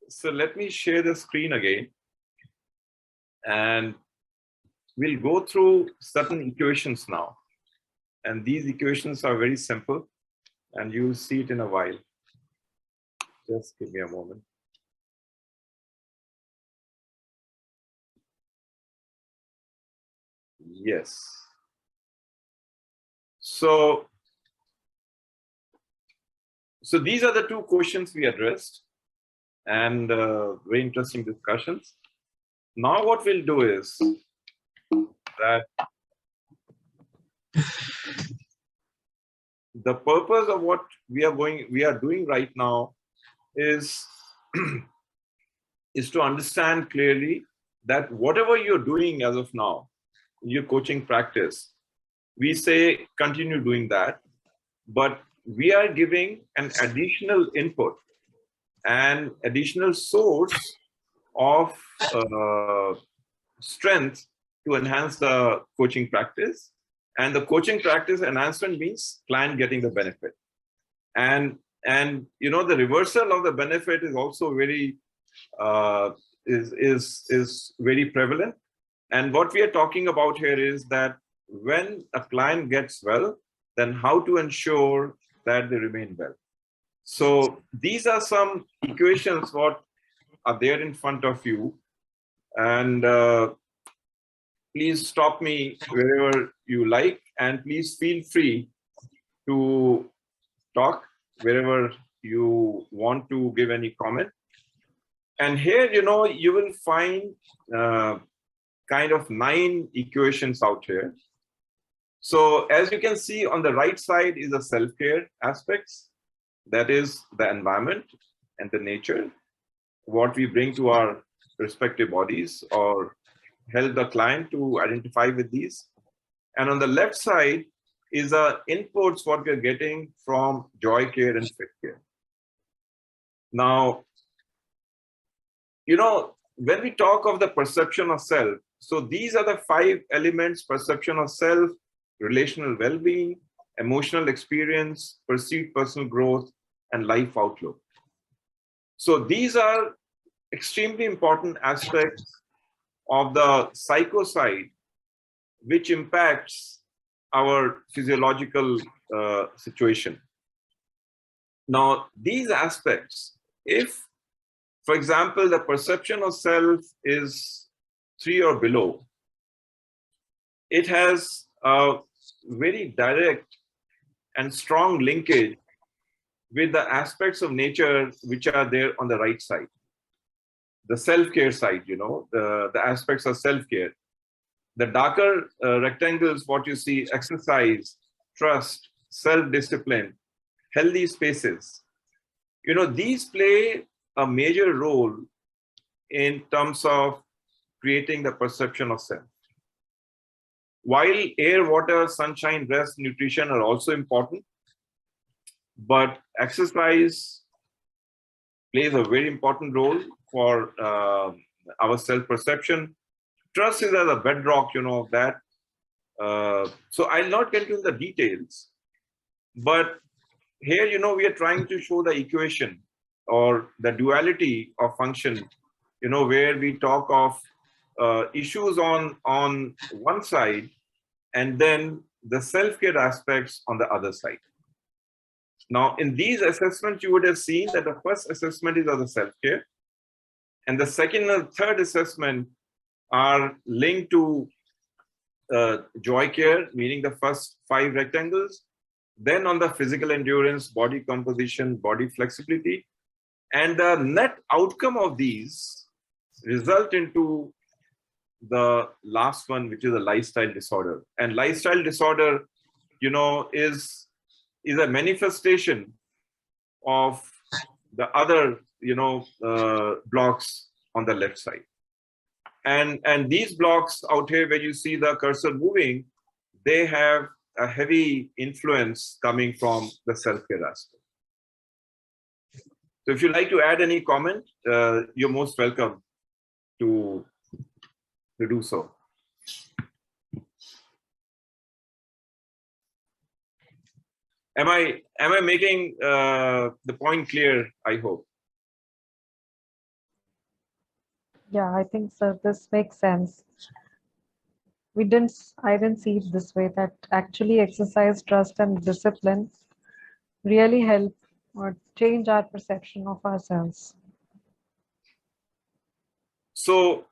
A: So let me share the screen again. And we'll go through certain equations now. And these equations are very simple. And you'll see it in a while. Just give me a moment. Yes. So these are the two questions we addressed, and very interesting discussions. Now what we'll do is that the purpose of what we are doing right now is to understand clearly that whatever you're doing as of now, your coaching practice, we say continue doing that, but we are giving an additional input and additional source of strength to enhance the coaching practice. And the coaching practice enhancement means client getting the benefit. And you know, the reversal of the benefit is also very is very prevalent. And what we are talking about here is that when a client gets well, then how to ensure that they remain well. So these are some equations what are there in front of you. And please stop me wherever you like, and please feel free to talk wherever you want to give any comment. And here, you know, you will find kind of 9 equations out here. So as you can see on the right side is the self-care aspects. That is the environment and the nature, what we bring to our respective bodies or help the client to identify with these. And on the left side is the inputs what we're getting from Joy Care and Fit Care. Now, you know, when we talk of the perception of self, so these are the 5 elements: perception of self, relational well-being, emotional experience, perceived personal growth, and life outlook. So these are extremely important aspects of the psycho side, which impacts our physiological situation. Now, these aspects, if, for example, the perception of self is 3 or below, it has a very direct and strong linkage with the aspects of nature which are there on the right side. the self-care side, the aspects of self-care. The darker rectangles, what you see, exercise, trust, self-discipline, healthy spaces. These play a major role in terms of creating the perception of self. While air, water, sunshine, rest, nutrition are also important, but exercise plays a very important role for our self-perception. Trust is as a bedrock, of that. So I'll not get into the details, but here, we are trying to show the equation or the duality of function, where we talk of issues on one side and then the self-care aspects on the other side. Now, in these assessments, you would have seen that the first assessment is of the self-care, and the second and third assessment are linked to joy care, meaning the first 5 rectangles, then on the physical endurance, body composition, body flexibility, and the net outcome of these result into the last one, which is a lifestyle disorder. And lifestyle disorder, is a manifestation of the other, blocks on the left side. And these blocks out here, where you see the cursor moving, they have a heavy influence coming from the self-care aspect. So if you'd like to add any comment, you're most welcome to do so. Am I making the point clear? I hope.
C: Yeah, I think so. This makes sense. I didn't see it this way, that actually exercise, trust, and discipline really help or change our perception of ourselves.
A: So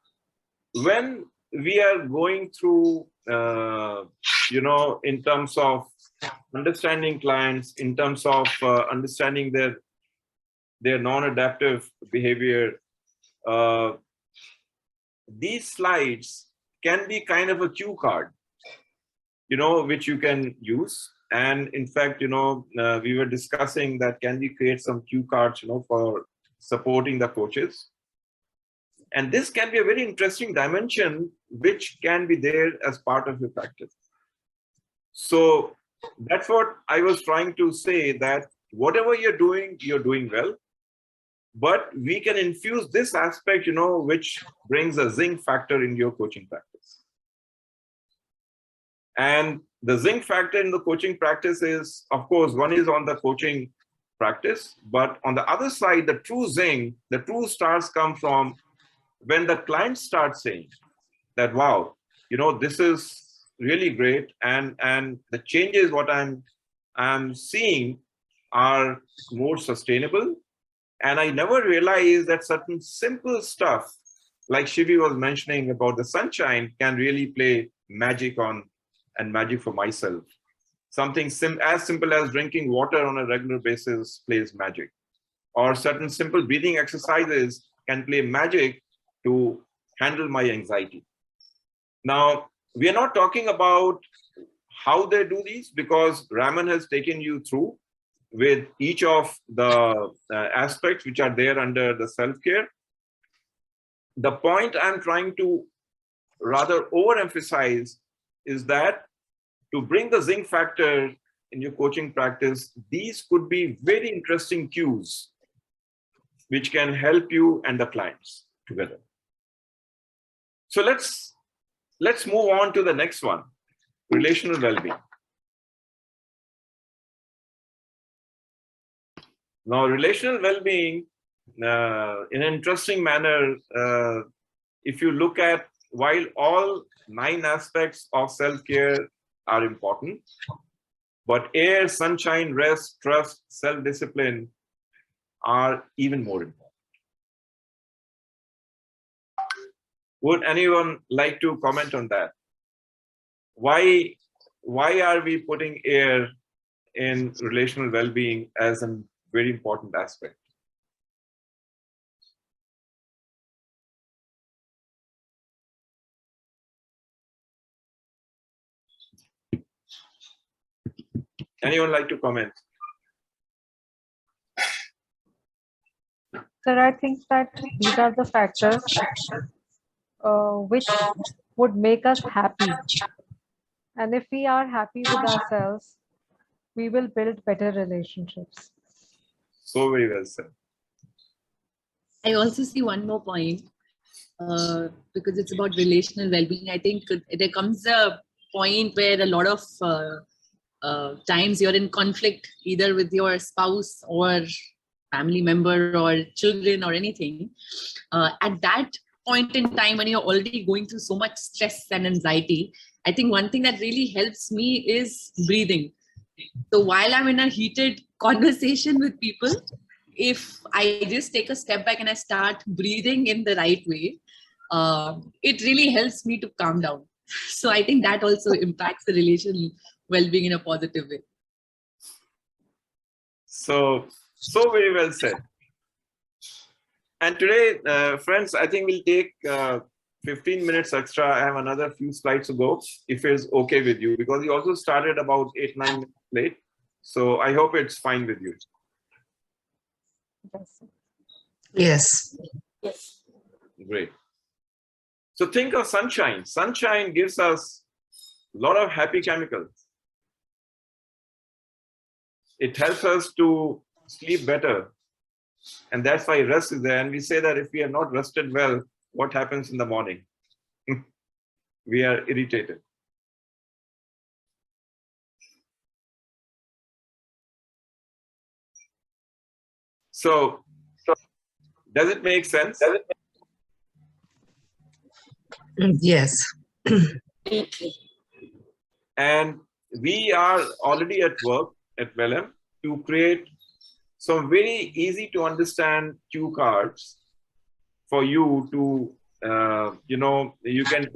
A: when we are going through, in terms of understanding clients, in terms of understanding their non-adaptive behavior, these slides can be kind of a cue card, which you can use. And in fact, we were discussing that can we create some cue cards, for supporting the coaches. And this can be a very interesting dimension, which can be there as part of your practice. So that's what I was trying to say, that whatever you're doing well. But we can infuse this aspect, which brings a zinc factor in your coaching practice. And the zinc factor in the coaching practice is, of course, one is on the coaching practice, but on the other side, the true zinc, the true stars come from when the client starts saying that, wow, this is really great. And the changes what I'm seeing are more sustainable. And I never realized that certain simple stuff, like Shivi was mentioning about the sunshine, can really play magic magic for myself. Something as simple as drinking water on a regular basis plays magic. Or certain simple breathing exercises can play magic to handle my anxiety. Now, we are not talking about how they do these, because Raman has taken you through with each of the aspects which are there under the self-care. The point I'm trying to rather overemphasize is that to bring the zinc factor in your coaching practice, these could be very interesting cues which can help you and the clients together. So let's move on to the next one, relational well-being. Now, relational well-being, in an interesting manner, if you look at, while all 9 aspects of self-care are important, but air, sunshine, rest, trust, self-discipline are even more important. Would anyone like to comment on that? Why are we putting air in relational well-being as a very important aspect? Anyone like to comment?
C: Sir, I think that these are the factors which would make us happy. And if we are happy with ourselves, we will build better relationships.
A: So very well said.
J: I also see one more point because it's about relational well-being. I think there comes a point where a lot of times you're in conflict either with your spouse or family member or children or anything. At that point in time when you're already going through so much stress and anxiety, I think one thing that really helps me is breathing. So while I'm in a heated conversation with people, if I just take a step back and I start breathing in the right way, it really helps me to calm down. So I think that also impacts the relational well-being in a positive way.
A: So very well said. And today, friends, I think we'll take 15 minutes extra. I have another few slides to go, if it's okay with you, because we also started about 8-9 minutes late. So I hope it's fine with you.
F: Yes.
D: Yes.
A: Great. So think of sunshine. Sunshine gives us a lot of happy chemicals. It helps us to sleep better. And that's why rest is there. And we say that if we are not rested well, what happens in the morning? We are irritated. So does it make sense?
F: Yes.
A: And we are already at work at Vellum to create some very easy to understand cue cards for you to, you can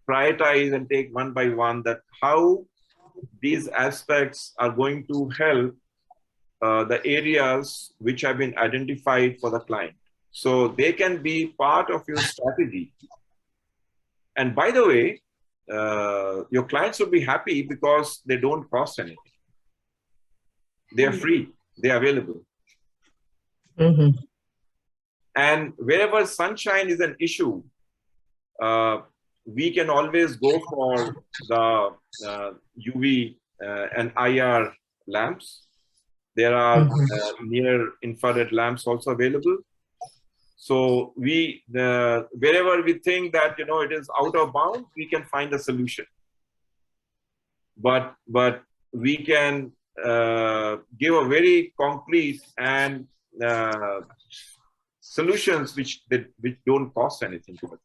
A: prioritize and take one by one that how these aspects are going to help the areas which have been identified for the client. So they can be part of your strategy. And by the way, your clients will be happy because they don't cost anything. They are free, they are available.
F: Mm-hmm.
A: And wherever sunshine is an issue, we can always go for the UV and IR lamps. There are near infrared lamps also available. So wherever we think that it is out of bound, we can find a solution. But we can give a very concrete and solutions which don't cost anything to us.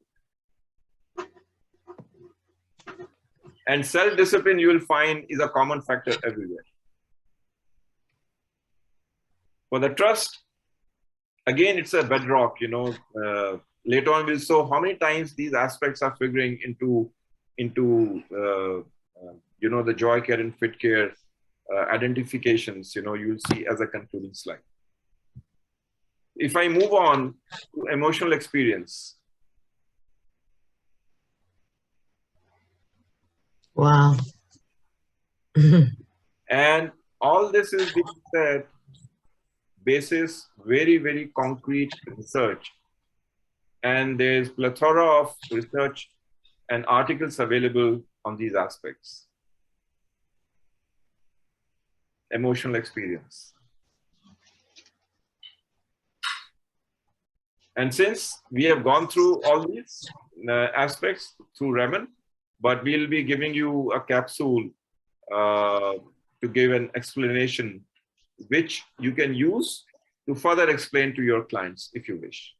A: And self-discipline, you will find, is a common factor everywhere. For the trust, again, it's a bedrock. Later on, we'll show how many times these aspects are figuring into the joy care and fit care identifications. You'll see as a concluding slide. If I move on to emotional experience.
F: Wow.
A: And all this is being said basis very, very concrete research. And there's plethora of research and articles available on these aspects. Emotional experience. And since we have gone through all these aspects through Raman, but we'll be giving you a capsule to give an explanation which you can use to further explain to your clients if you wish.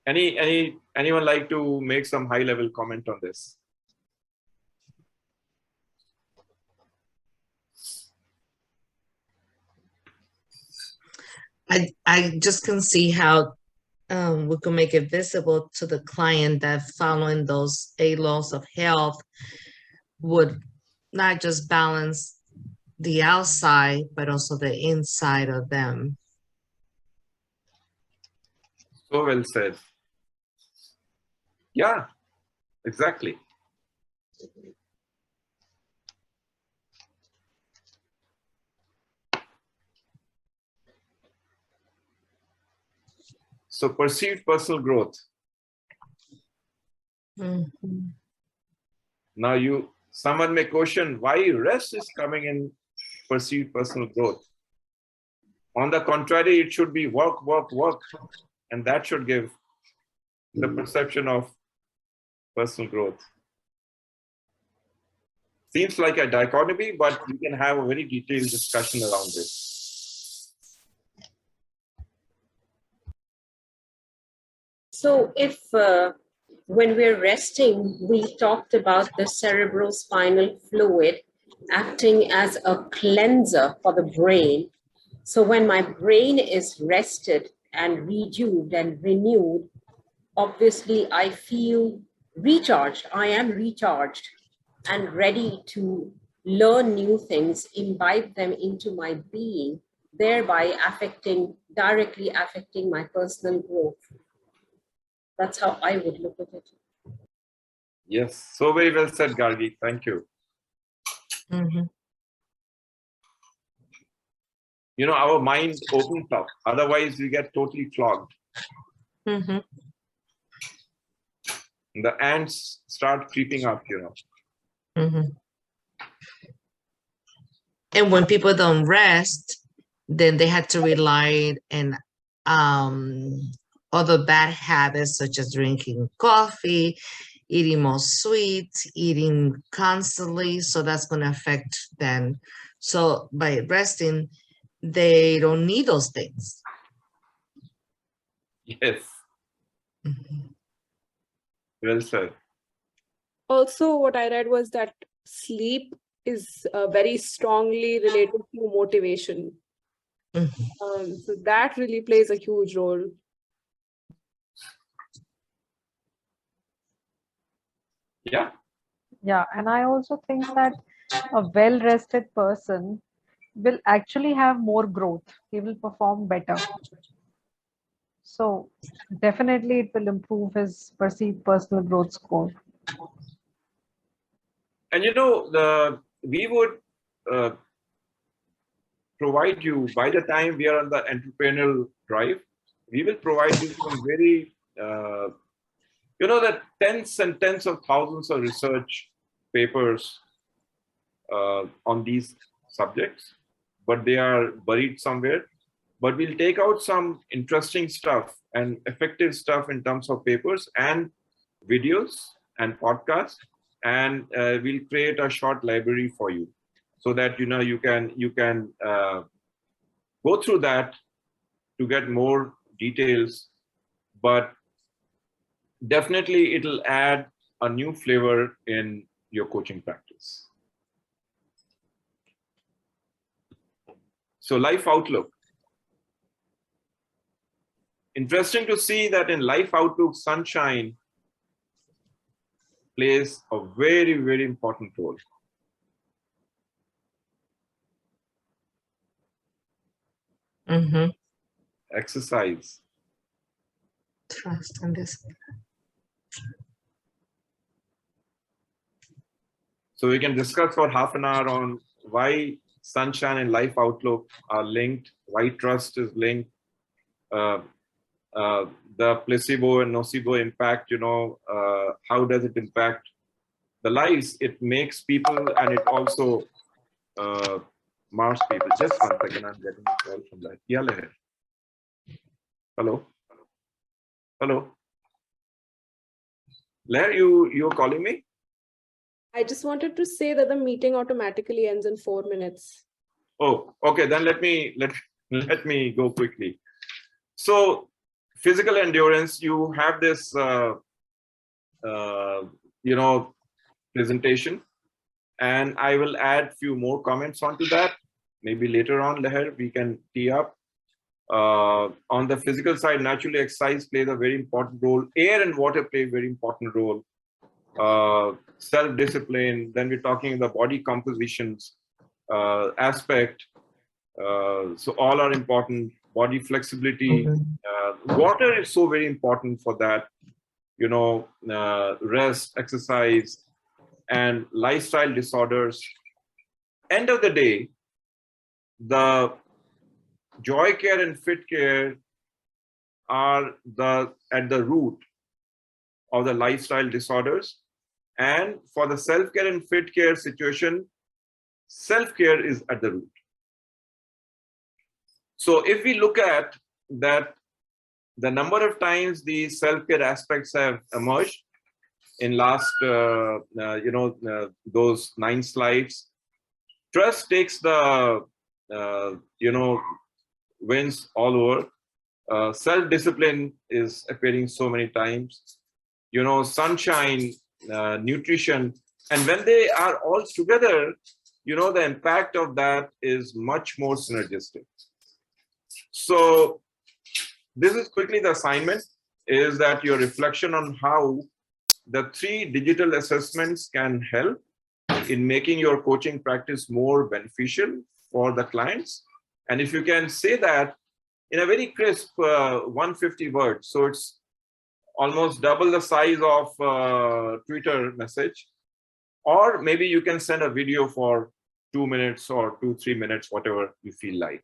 A: Anyone like to make some high-level comment on this?
F: I just can see how we can make it visible to the client that following those 8 laws of health would not just balance the outside, but also the inside of them.
A: So well said. Yeah, exactly. So perceived personal growth.
F: Mhm.
A: Now someone may question why rest is coming in perceived personal growth. On the contrary, it should be work, work, work. And that should give the perception of personal growth. Seems like a dichotomy, but we can have a very detailed discussion around this.
D: So if when we're resting, we talked about the cerebrospinal fluid acting as a cleanser for the brain. So when my brain is rested and rejuvenated and renewed, obviously I feel recharged. I am recharged and ready to learn new things, imbibe them into my being, thereby directly affecting my personal growth. That's how I would look at it.
A: Yes, so very well said, Gargi. Thank you.
F: Mhm.
A: You know, our mind opens up. Otherwise, we get totally clogged.
F: Mhm.
A: The ants start creeping up, you know.
F: Mhm. And when people don't rest, then they had to rely on other bad habits such as drinking coffee, eating more sweets, eating constantly. So that's going to affect them. So by resting, they don't need those things.
A: Yes,
F: Mhm.
A: well said.
E: Also, what I read was that sleep is very strongly related to motivation.
F: Mhm.
E: So that really plays a huge role.
A: Yeah,
C: Yeah, and I also think that a well-rested person will actually have more growth. He will perform better. So definitely it will improve his perceived personal growth score.
A: and you know, we would provide you, by the time we are on the entrepreneurial drive, we will provide you some very, you know, that tens and tens of thousands of research papers on these subjects, but they are buried somewhere. But we'll take out some interesting stuff and effective stuff in terms of papers and videos and podcasts, and we'll create a short library for you, so that you know you can go through that to get more details. But definitely it'll add a new flavor in your coaching practice. So life outlook. Interesting to see that in life outlook, sunshine plays a very, very important role.
F: Mhm.
A: Exercise.
F: Trust and this.
A: So we can discuss for half an hour on why sunshine and life outlook are linked, why trust is linked, the placebo and nocebo impact, you know, how does it impact the lives it makes people, and it also mars people. Just one second, I'm getting a call from that. Yeah, Leher. Hello? Hello? Leher, you're calling me?
E: I just wanted to say that the meeting automatically ends in 4 minutes.
A: Oh, okay, then let me go quickly. So physical endurance, you have this you know, presentation, and I will add few more comments onto that. Maybe later on, Leher, we can tee up. On the physical side, naturally exercise plays a very important role. Air and water play a very important role. Self-discipline, then we're talking the body compositions aspect. So all are important. Body flexibility. Water is so very important for that. You know, rest, exercise, and lifestyle disorders. End of the day, the Joy Care and Fit Care are at the root of the lifestyle disorders. And for the self-care and fit care situation, self-care is at the root. So if we look at that, the number of times the self-care aspects have emerged in last, those 9 slides, trust takes the, wins all over. Self-discipline is appearing so many times. Sunshine, nutrition, and when they are all together, the impact of that is much more synergistic. So this is quickly the assignment, is that your reflection on how the 3 digital assessments can help in making your coaching practice more beneficial for the clients. And if you can say that in a very crisp 150 words, so it's almost double the size of Twitter message, or maybe you can send a video for 2 minutes or 2-3 minutes, whatever you feel like.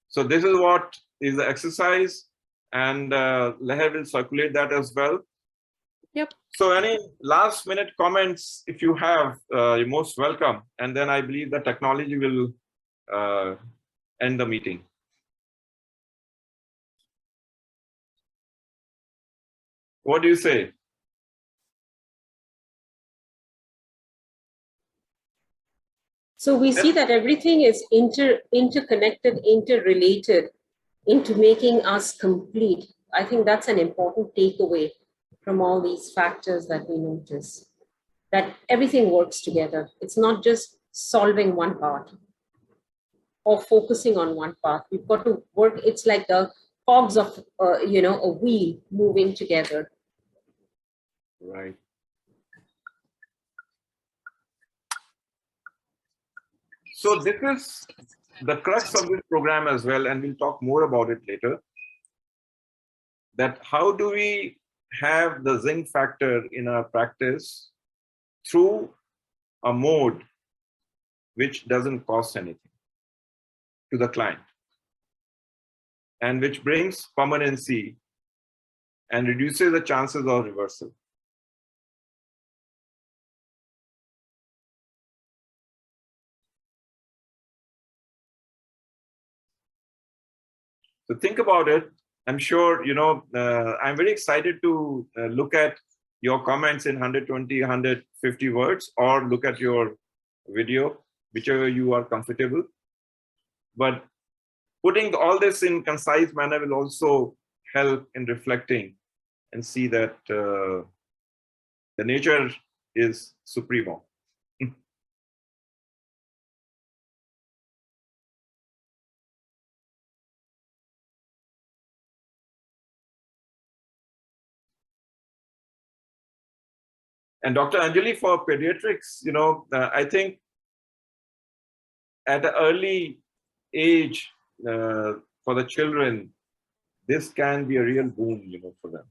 A: So this is what is the exercise, and Leher will circulate that as well.
E: Yep.
A: So any last minute comments, if you have, you're most welcome. And then I believe the technology will end the meeting. What do you say?
D: So we see that everything is interconnected, interrelated into making us complete. I think that's an important takeaway from all these factors that we notice, that everything works together. It's not just solving one part or focusing on one part. We've got to work. It's like the cogs of, a wheel moving together.
A: Right. So this is the crux of this program as well, and we'll talk more about it later. That how do we have the zinc factor in our practice through a mode which doesn't cost anything to the client, and which brings permanency and reduces the chances of reversal. So think about it. I'm sure, I'm very excited to look at your comments in 120, 150 words, or look at your video, whichever you are comfortable. But putting all this in concise manner will also help in reflecting and see that the nature is supremo. And Dr. Anjali, for pediatrics, I think at an early age for the children, this can be a real boon, for them.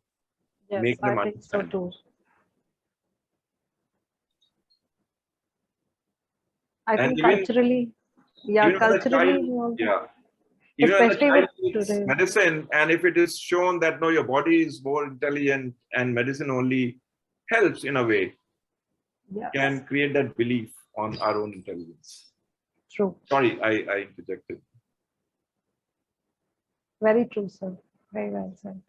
C: Yes,
A: Make them
C: I think so
A: understand.
C: too. I
A: And
C: think
A: even-
C: culturally,
A: even as a
C: culturally,
A: child,
C: we also-
A: yeah. Even as a
C: especially
A: child
C: with
A: needs
C: today.
A: medicine, and if it is shown that no, your body is more intelligent and medicine only helps in a way,
C: Yes,
A: can create that belief on our own intelligence.
C: true.
A: Sorry, I interjected.
C: Very true, sir. Very well said.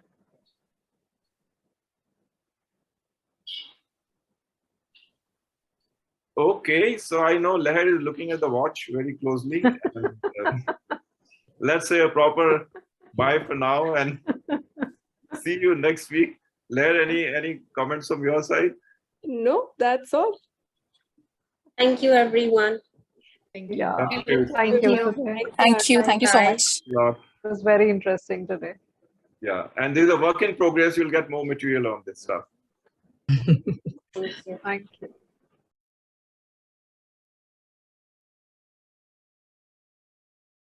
A: Okay, so I know Leher is looking at the watch very closely. And, let's say a proper bye for now, and see you next week. Leher, any comments from your side?
E: No, that's all.
D: Thank you, everyone.
C: Yeah.
A: Thank you.
C: Thank you. Today.
I: Thank you. Thank you so
D: Bye.
I: much.
A: Yeah.
C: It was very interesting today.
A: Yeah, and this is a work in progress. You'll get more material on this stuff.
D: Thank you.
C: Thank you.